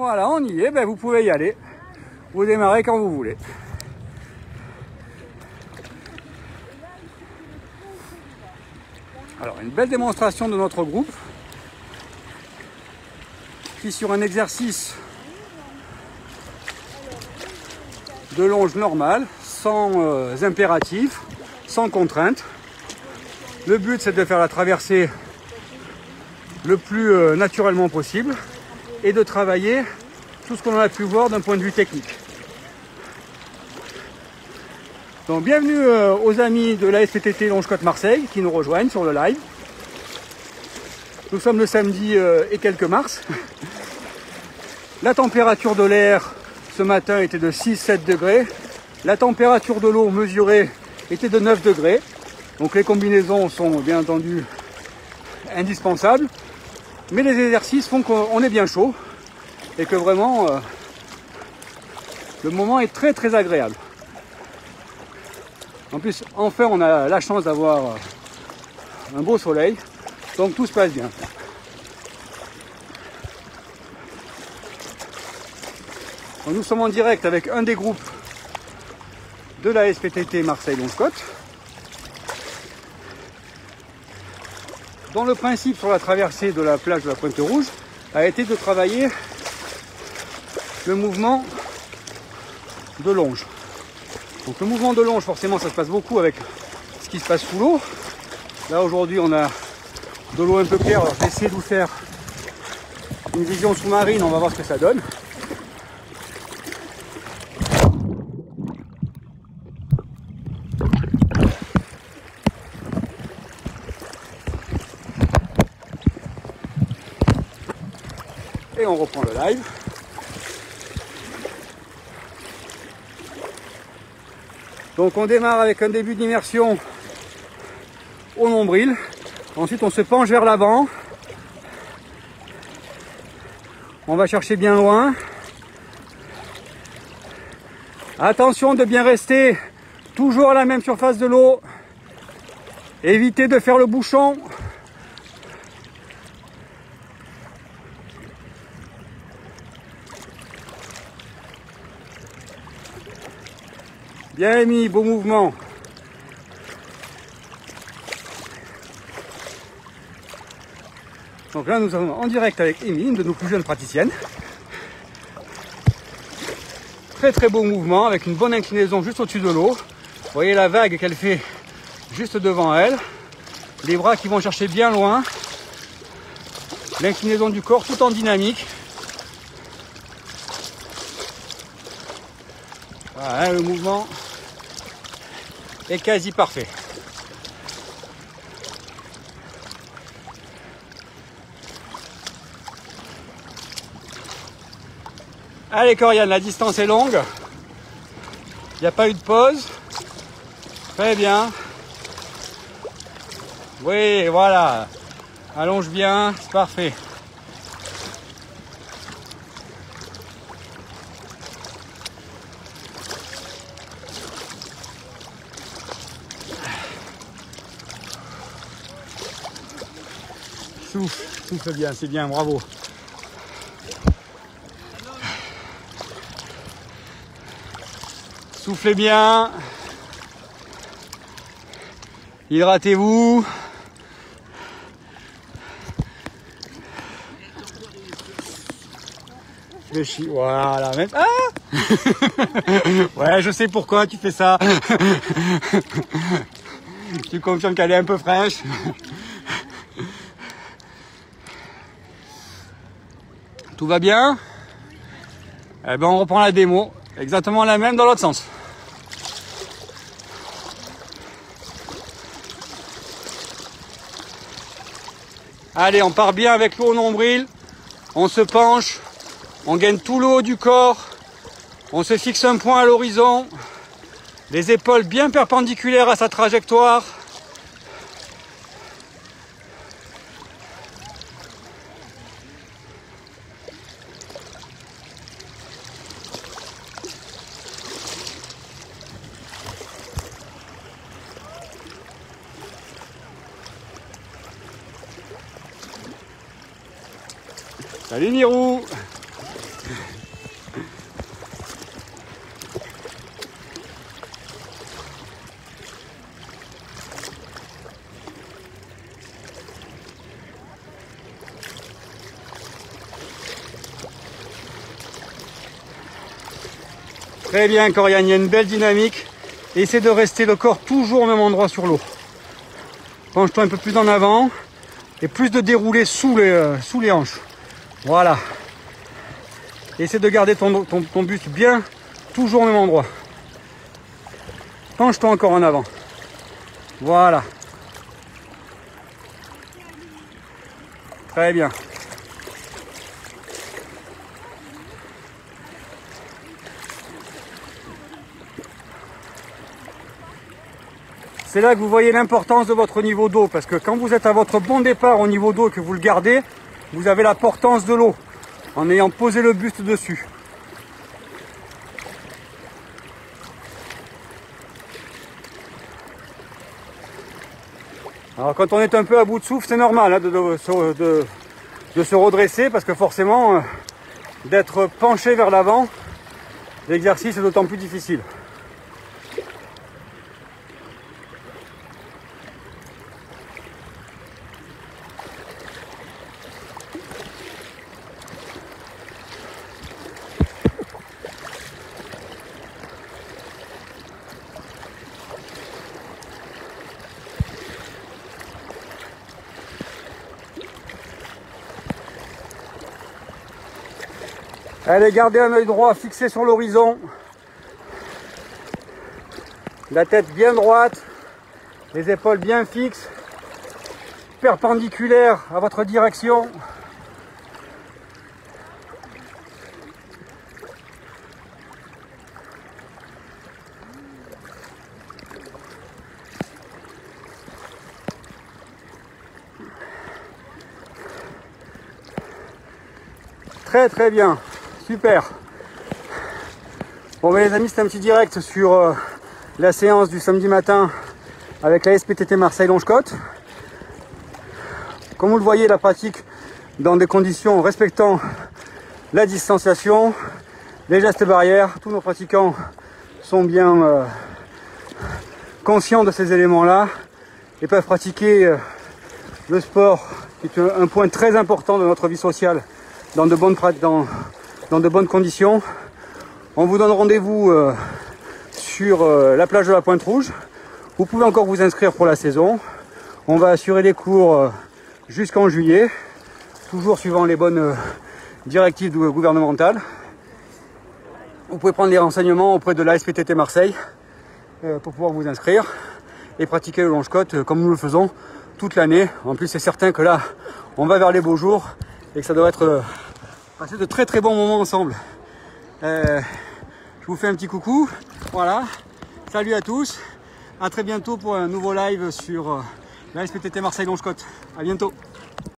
Voilà, on y est, ben, vous pouvez y aller. Vous démarrez quand vous voulez. Alors, une belle démonstration de notre groupe qui, sur un exercice de longe normale, sans impératif, sans contrainte. Le but, c'est de faire la traversée le plus naturellement possible et de travailler tout ce qu'on a pu voir d'un point de vue technique. Donc bienvenue aux amis de la SPTT Longe-Côte Marseille qui nous rejoignent sur le live. Nous sommes le samedi et quelques mars. La température de l'air ce matin était de 6-7 degrés. La température de l'eau mesurée était de 9 degrés. Donc les combinaisons sont bien entendu indispensables. Mais les exercices font qu'on est bien chaud et que vraiment le moment est très très agréable. En plus, enfin, on a la chance d'avoir un beau soleil, donc tout se passe bien. Donc, nous sommes en direct avec un des groupes de la SPTT Marseille Longe-Côte, dont le principe sur la traversée de la plage de la Pointe Rouge a été de travailler le mouvement de longe. Donc le mouvement de longe, forcément, ça se passe beaucoup avec ce qui se passe sous l'eau. Là, aujourd'hui, on a de l'eau un peu claire. Alors, je vais essayer de vous faire une vision sous-marine. On va voir ce que ça donne. Et on reprend le live. Donc on démarre avec un début d'immersion au nombril. Ensuite on se penche vers l'avant. On va chercher bien loin. Attention de bien rester toujours à la même surface de l'eau. Évitez de faire le bouchon. Bien mis, beau mouvement. Donc là, nous sommes en direct avec Amy, une de nos plus jeunes praticiennes. Très très beau mouvement avec une bonne inclinaison juste au-dessus de l'eau. Vous voyez la vague qu'elle fait juste devant elle. Les bras qui vont chercher bien loin. L'inclinaison du corps tout en dynamique. Voilà, le mouvement est quasi parfait. Allez Coriane, la distance est longue. Il n'y a pas eu de pause. Très bien. Oui, voilà. Allonge bien, c'est parfait. Souffle bien, c'est bien, bravo. Soufflez bien. Hydratez-vous. Réfléchis, voilà. Même... Ah ouais, je sais pourquoi tu fais ça. Tu confirmes qu'elle est un peu fraîche. Tout va bien? Eh ben on reprend la démo, exactement la même dans l'autre sens. Allez, on part bien avec l'eau au nombril, on se penche, on gagne tout le haut du corps, on se fixe un point à l'horizon, les épaules bien perpendiculaires à sa trajectoire. Salut Mirou. Très bien, Coriane, il y a une belle dynamique. Et essaie de rester le corps toujours au même endroit sur l'eau. Penche-toi un peu plus en avant et plus de dérouler sous les hanches. Voilà. Essaie de garder ton buste bien, toujours au même endroit. Penche-toi encore en avant. Voilà. Très bien. C'est là que vous voyez l'importance de votre niveau d'eau, parce que quand vous êtes à votre bon départ au niveau d'eau et que vous le gardez, vous avez la portance de l'eau en ayant posé le buste dessus. Alors quand on est un peu à bout de souffle, c'est normal hein, de se redresser, parce que forcément, d'être penché vers l'avant, l'exercice est d'autant plus difficile. Allez, gardez un œil droit fixé sur l'horizon. La tête bien droite, les épaules bien fixes, perpendiculaires à votre direction. Très très bien, super. Bon ben les amis, c'est un petit direct sur la séance du samedi matin avec la SPTT Marseille Longe-Côte. Comme vous le voyez, la pratique dans des conditions respectant la distanciation, les gestes barrières. Tous nos pratiquants sont bien conscients de ces éléments-là et peuvent pratiquer le sport, qui est un point très important de notre vie sociale, dans de bonnes conditions. On vous donne rendez-vous sur la plage de la Pointe Rouge. Vous pouvez encore vous inscrire pour la saison. On va assurer les cours jusqu'en juillet, toujours suivant les bonnes directives gouvernementales. Vous pouvez prendre les renseignements auprès de la SPTT Marseille pour pouvoir vous inscrire et pratiquer le longe-côte comme nous le faisons toute l'année. En plus, c'est certain que là, on va vers les beaux jours et que ça doit être passer de très très bons moments ensemble. Je vous fais un petit coucou. Voilà. Salut à tous. À très bientôt pour un nouveau live sur la SPTT Marseille Longe-Côte. À bientôt.